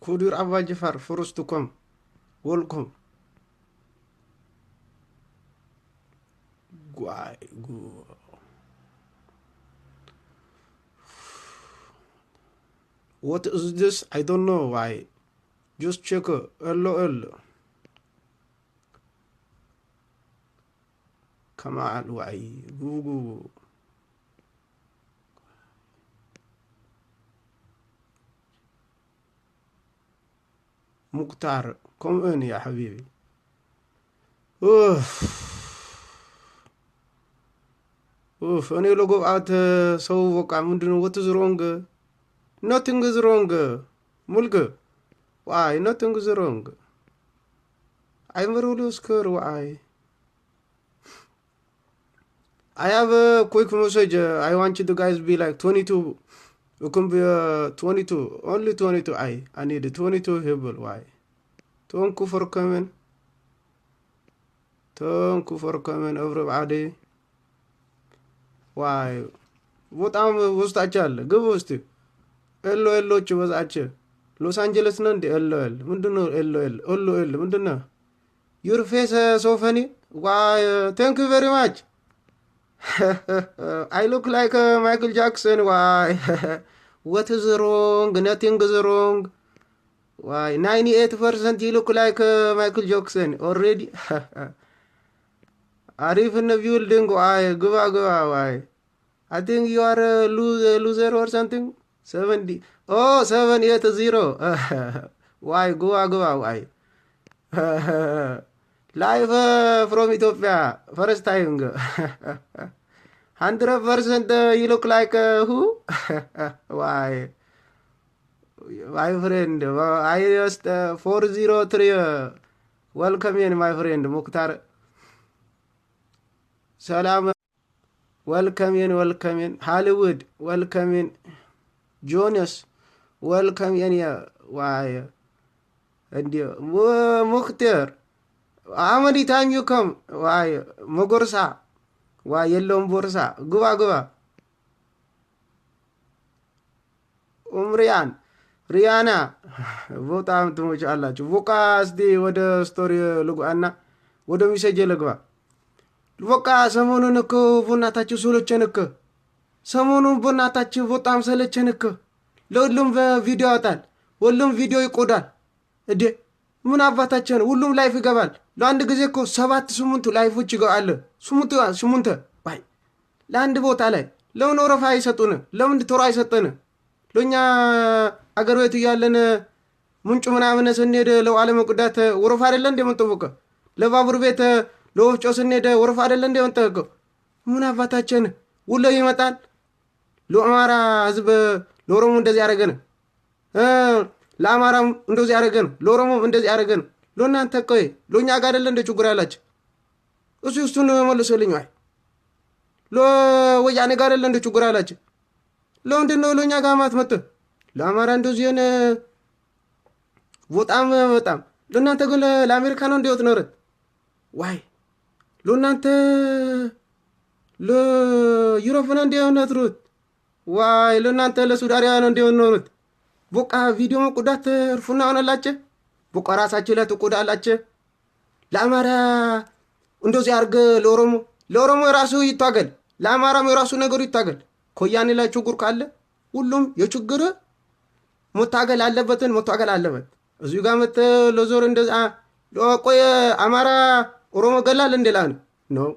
Kudur Abba Jafar, first to come. Welcome. Why? What is this? I don't know why. Just check. LOL. Come on, why? Google. مختار كم ان يا حبيبي اوف اوف انا لو go out so بقى ምንድነው what is wrong nothing is wrong ሙልክ why nothing is wrong I'm really scared why I have a quick message I want you to guys be like 22 it can be 22 only 22 I need 22 people why thank you for coming thank you for coming everybody why በጣም ውስጣቸው አለ ግብ ውስጥ ኤሎ ኤሎች በዛቸው ሎስ አንጀለስ ነው እንደ ኤሎ ኤል ምንድነው ኤሎ ኤል ኤሎ ኤል ምንድነው your face so funny why thank you very much I look like Michael Jackson why what is wrong nothing is wrong why 98% you look like Michael Jackson already Arif in the building why go why I think you are a loser or something 70 oh 780 why go why live from Ethiopia first time 100% you look like who why my friend I just 403 welcome in my friend Mukhtar salam welcome in Hollywood welcome in Jonas welcome in why and Mukhtar how many time you come why Mogorsa why yellow borsa guba ኡምሪያን ሪያና በጣም ትሞቻላችሁ ቦቃ እስቲ ወደ ስቶሪ ልጓና ወደ ሚሴጅ ልግባ ቦቃ ሰሞኑን እኮ ቡናታችሁ ሰለቸን እኮ ሰሞኑን ቡናታችሁ በጣም ሰለቸን እኮ ለሁሉም ቪዲዮ ያወጣል ሁሉም ቪዲዮ ይቆዳል እዴ ምን አባታችን ሁሉም ላይፍ ይገባል ለአንድ ጊዜ እኮ 7-8 ላይፎች ይገባል 8 ባይ ለአንድ ቦታ ላይ ለምን ወረፋ አይሰጡን ለምን ቶራ አይሰጠን ለኛ አገር ቤት ያለን ምንጩ ምናምን ስንሄድ ለዓለም መቅዳት ወረፋ አይደለ እንደምንጠብቀ ለባቡር ቤት ለወፍጮ ስንሄድ ወረፋ አይደለ እንደምንጠብቀ ምን አባታችን ሁሉ ይመጣል ለአማራ ህዝብ ለኦሮሞ እንደዚህ ያደረገን ለአማራም እንደዚህ ያደረገን ለኦሮሞ እንደዚህ ያደረገን ለእናንተ ቆይ ለኛ ጋር አይደለ እንደ ችግር ያላችሁ እሱን መልሶልኝ ወይ ለወያኔ ጋር አይደለ እንደ ችግር ያላችሁ ለምንድነው ለኛ ጋር ማትመጡ ለአማራ እንደዚህ የነ በጣም ለእናንተ ግን ለአሜሪካ ነው እንደውት ኖርት ዋይ ለእናንተ ለዩሮፕ ነው እንደውት ኖርት ዋይ ለእናንተ ለሱዳሪያ ነው እንደውት ኖርት ቦቃ ቪዲዮ መቁዳት እርፉና ሆነላችሁ ቦቃ ራሳችሁ ላይ ተቆዳላችሁ ለአማራ እንደዚህ አርገ ለኦሮሞ ራሱ ይታገል ለአማራም የራሱ ነገር ይታገል ኮያኔ ላይ ችግር ካለ ሁሉም የችግር መታገል አለበት እዚሁ ጋር መተ ለዞር እንደዛ ለቆየ አማራ ኦሮሞ ገላል እንደላን ነው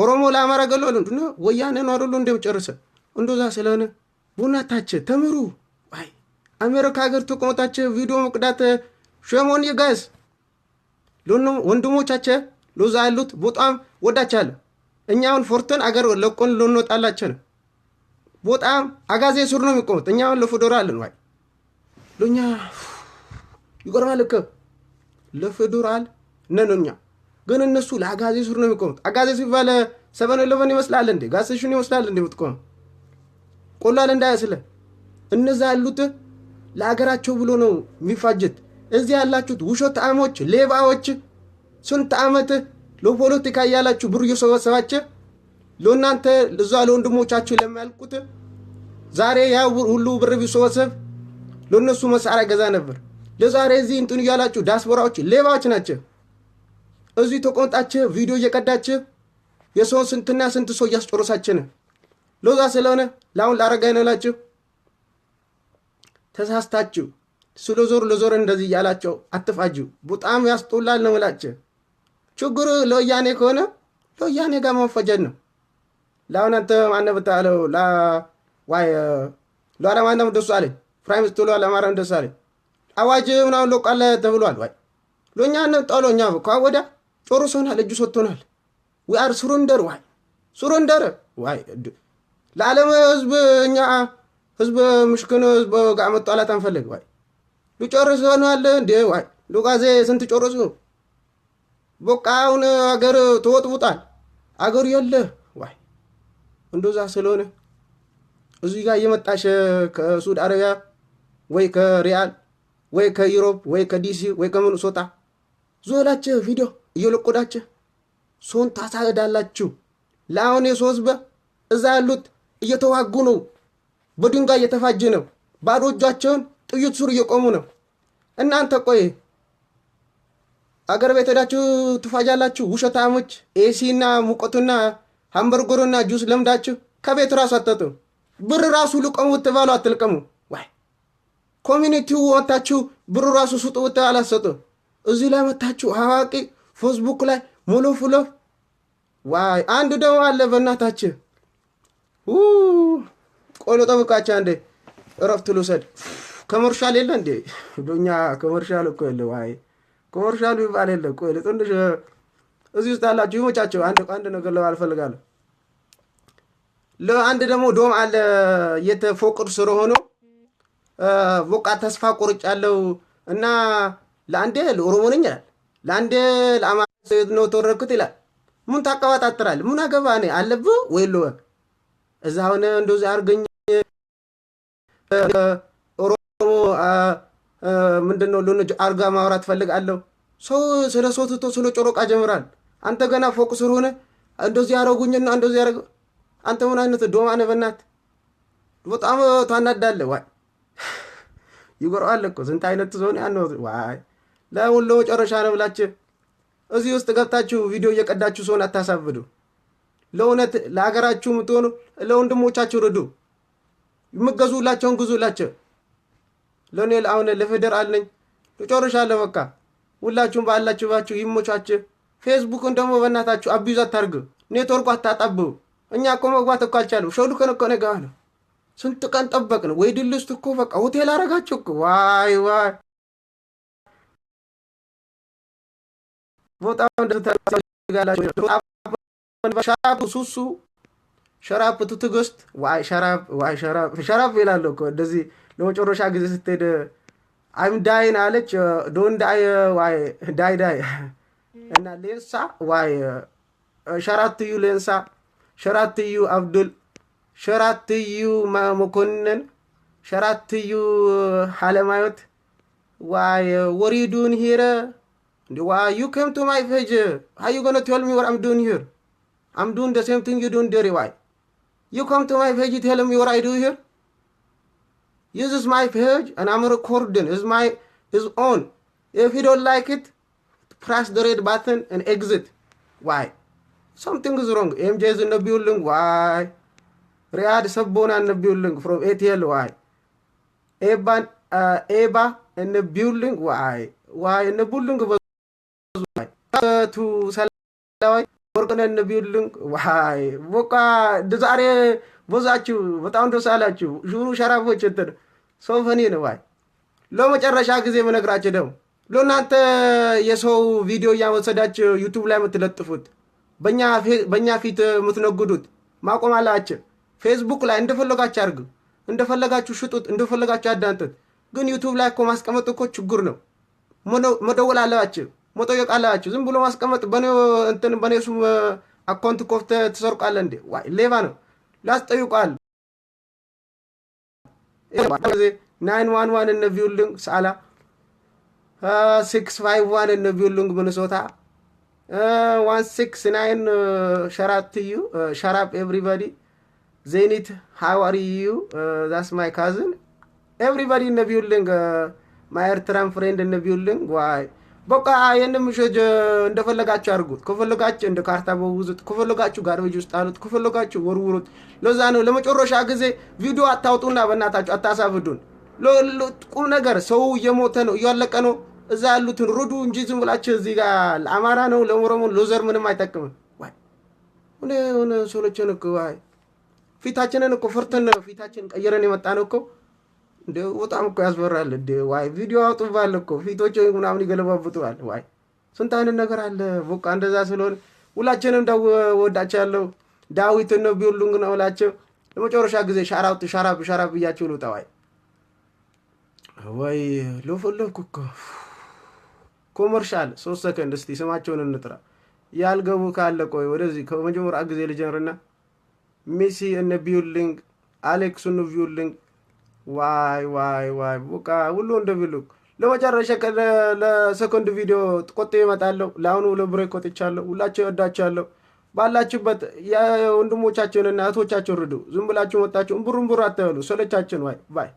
ኦሮሞ ለአማራ ገላል ነው ወያኔ ነው አይደል እንደምጨርሰ እንደዛ ስለሆነ ቡናታች ተምሩ አይ አሜሪካ ሀገር ተቆጣች ቪዲዮ መቅዳት ሸሞን ይጋዝ ወንድሞቻችን ሎዛ ያሉት በጣም ወዳቻለ እኛውን ፎርተን አገር ለቆን ልንወጣላችሁ በጣም አጋዜ ሱር ነው የሚቆሙት እኛውን ለፌደራል ነው ለኛ ይቆርማል እኮ ለፌደራል ነንኛ ግን እነሱ ለአጋዜ ሱር ነው የሚቆሙት አጋዜ ሲባል 711 ይመስላል እንዴ ጋስሽን ይመስላል እንዴ ወጥቆ ቆላል እንዳይስለ እነዛ ያሉት ለአገራቸው ብሎ ነው የሚፋጀት እዚህ ያላችሁት ውሸት አሞች ሌባዎች ስንት አመት ለፖለቲካ ያላችሁ ብሩ እየሰበሰባችሁ ለእናንተ ለዛ ለወንድሞቻችሁ ለማልቁት ዛሬ ያ ሁሉ ብር ቢሰበሰብ ለነሱ መሳሪያ ገዛ ነበር ለዛሬ እዚህ እንትን እያላችሁ ዲያስፖራዎች ሌባዎች ናቸው። እዚህ ተቆንጣችሁ ቪዲዮ እየቀዳችሁ የሰው ስንትና ስንት ሰው እያስጨረሳችሁ ነው። ለዛ ስለሆነ ለአሁን ላረጋይ ነው እላችሁ ተሳስታችሁ ለዞር እንደዚህ እያላቸው አትፋጁ። በጣም ያስጠላል ነው እላችሁ። ችግሩ ለወያኔ ከሆነ ለወያኔ ጋር መፈጀት ነው። ለአሁን አንተ ማነው ብታለው ለአለማንም ደሱ አለኝ ፕራይም ሚኒስትሩ ለአማራም ደሱ አለኝ አዋጅ ምናምን ለቃለ ተብሏል። ወይ ለኛ ነው ጣሎኛ ከወዳ ጨርሶናል፣ እጁ ሰጥቶናል። we are surrender ዋይ ለዓለም ህዝብ እኛ ህዝብ ምሽከነ ህዝብ ጋር መጣላት አንፈልግ። ዋይ ልጨርሶናል እንዴ ዋይ ሉቃዜ ስንት ጨርሶ በቃውን አገር ተወጥውጣል አገር የለ ዋይ እንደዛ ስለሆነ እዚህ ጋር የመጣሽ ከሳውዲ አረቢያ ወይ ከሪያል ወይ ከዩሮፕ ወይ ከዲሲ ወይ ከሚኒሶታ ዞላችሁ ቪዲዮ እየለቆዳችሁ ሶን ታሳዳላችሁ። ለአሁን የሶስበ እዛ ያሉት እየተዋጉ ነው፣ በድንጋይ እየተፋጀ ነው፣ ባዶ እጃቸውን ጥይት ሱር እየቆሙ ነው። እናንተ ቆይ አገር ቤት ሄዳችሁ ትፋጃላችሁ። ውሸታሞች ኤሲና ሙቀቱና ሃምበርገርና ጁስ ለምዳችሁ ከቤት ራሱ አትጠጡ። ብር ራሱ ልቀሙ ትባሉ አትልቀሙ። ዋይ ኮሚኒቲው ወጣችሁ ብር ራሱ ስጡ አላሰጡ። እዚህ ላይ መታችሁ አዋቂ ፌስቡክ ላይ ሞሎ ፍሎ ዋይ አንድ ደው አለ በእናታችሁ ቆሎ ጠብቃችሁ አንዴ እረፍት ልውሰድ። ኮመርሻል የለ እንዴ ዶኛ ኮመርሻል እኮ የለ። ዋይ ኮመርሻል ይባል የለ እኮ ለጥንሽ እዚህ ውስጥ አላችሁ ይሞቻችሁ። አንድ ነገር ለማለት ፈልጋለሁ። ለአንድ ደግሞ ዶም አለ የተፎቅር ስለሆነ በቃ ተስፋ ቆርጫለሁ እና ለአንዴ ለኦሮሞ ነኝ ይላል፣ ለአንዴ ለአማራ ነው ተወረድኩት ይላል። ምን ታቀባጣጥራል? ምን አገባ እኔ አለብህ ወይ ለው እዛ ሆነ እንደዚህ አርገኝ ኦሮሞ ምንድነው ለነጅ አርጋ ማውራት ፈልጋለሁ። ሰው ስለ ሰው ትቶ ስለ ጮሮቃ ጀምራል። አንተ ገና ፎቅ ስር ሆነ እንደዚህ ያረጉኝና እንደዚህ ያረጉ። አንተ ምን አይነት ዶማ ነህ? በእናት በጣም ታናዳለህ። ዋይ ይጎራል እኮ ስንት አይነት ዞን ያነው። ዋይ ለሁሉ መጨረሻ ነው ብላችሁ እዚህ ውስጥ ገብታችሁ ቪዲዮ እየቀዳችሁ ሰውን አታሳብዱ። ለእውነት ለሀገራችሁ ምትሆኑ ለወንድሞቻችሁ ረዱ። የምትገዙላቸውን ግዙላቸው። ለእኔ አሁን ለፌደራል ነኝ ልጨርሻለሁ። በቃ ሁላችሁም ባላችሁባችሁ ይሞቻችሁ። ፌስቡክን ደግሞ በእናታችሁ አቢዩዝ አታርጉ። ኔትወርኩ አታጣቡ። እኛ እኮ መግባት እኮ አልቻለም። ሾልከን እኮ ነገ ነው ስንት ቀን ጠበቅን። ወይ ድልስት እኮ በቃ ሆቴል አረጋችሁ እኮ ዋይ በጣም ሸራፕ ሱሱ ሸራፕ ትትገስት ዋይ ሸራፕ ይላል እኮ እንደዚህ ለመጨረሻ ጊዜ ስትሄድ አይም ዳይን አለች ዶን ዳይ ዋይ ዳይ እና ሌንሳ ዋይ ሸራትዩ ሌንሳ ሸራትዩ አብዱል ሸራትዩ መኮንን ሸራትዩ ሐለማዮት ዋይ ወሪዱን ሂረ why you came to my page? How you gonna tell me what I'm doing here? I'm doing the same thing you doing there. Why you come to my page tell me what I do here? This is my page and I'm recording. It's my his own. If you don't like it, press the red button and exit. Why? Something is wrong. MJ is in the building. Why? Riyad Sabbona in the building from ATL. Why? Eba in the building. Why in the building? ቱ ሰላማዊ ወርቅነን ቢልኝ ዋይ በቃ ዛሬ ቦዛችሁ በጣም ደስ አላችሁ። ሹሩ ሸራፎች እንትን ሰው ፈኒ ነው። ዋይ ለመጨረሻ ጊዜ መነግራችሁ ደግሞ ለእናንተ የሰው ቪዲዮ እያወሰዳችሁ ዩቲዩብ ላይ የምትለጥፉት በእኛ ፊት የምትነግዱት ማቆም አላችሁ። ፌስቡክ ላይ እንደፈለጋችሁ አድርጉ፣ እንደፈለጋችሁ ሽጡት፣ እንደፈለጋችሁ አዳንጡት። ግን ዩቲዩብ ላይ እኮ ማስቀመጥ እኮ ችግር ነው። መደወል አለባችሁ፣ መጠየቅ አለባችሁ። ዝም ብሎ ማስቀመጥ በኔ ሱም አካውንት ኮፍተ ትሰርቃለህ እንዴ? ዋይ ሌባ ነው። ላስጠይቃል 911 in the building Sala 651 in the building Minnesota 169 shout out to you shut up everybody. Zenith, how are you? That's my cousin. Everybody in the building ማይ ኤርትራን ፍሬንድ እነ ቢውልዲንግ ዋይ በቃ የነምሸጀ እንደፈለጋችሁ አድርጉት። ከፈለጋችሁ እንደ ካርታ በውዙት፣ ከፈለጋችሁ ጋርቤጅ ውስጥ አሉት፣ ከፈለጋችሁ ወርውሩት። ለዛ ነው ለመጨረሻ ጊዜ ቪዲዮ አታውጡና በእናታችሁ አታሳፍዱን። ቁም ነገር ሰው እየሞተ ነው እያለቀ ነው። እዛ ያሉትን ሩዱ እንጂ ዝም ብላችሁ እዚህ ጋር ለአማራ ነው ለኦሮሞ ለዘር ምንም አይጠቅምም። ዋይ ሆነ ሶሎችን እኮ ዋይ ፊታችንን እኮ ፈርተን ፊታችን ቀየረን የመጣ ነው እኮ እንደ በጣም እኮ ያስፈራል። እንደ ዋይ ቪዲዮ አውጡባል እኮ ፊቶች ምናምን ይገለባብጡዋል። ዋይ ስንት አይነት ነገር አለ። በቃ እንደዛ ስለሆነ ሁላችንም ወዳቻለሁ። ዳዊት ነው ቢውልዲንግ ነው እላቸው። ለመጨረሻ ጊዜ ሻራፕ ብያችሁ ልውጣ። ወይ ለፈለኩ እኮ ኮመርሻል 3 ሰከንድ እስቲ ስማቸውን እንጥራ። ያልገቡ ካለ ቆይ ወደዚህ ከመጀመሪያ ጊዜ ልጀምርና ሜሲ እነ ቢውልዲንግ አሌክስ እነ ቢውልዲንግ ዋይ በቃ ሁሉ እንደቢሉክ ለመጨረሻ ለሰኮንድ ቪዲዮ ቆጤ እመጣለሁ። ለአሁኑ ለብሬክ ወጥቻለሁ። ሁላችሁ እወዳችኋለሁ። ባላችሁበት የወንድሞቻችሁንና እህቶቻችሁን ርዱ። ዝም ብላችሁ ወጣችሁ እምቡር አትበሉ። ሰለቻችን ባይ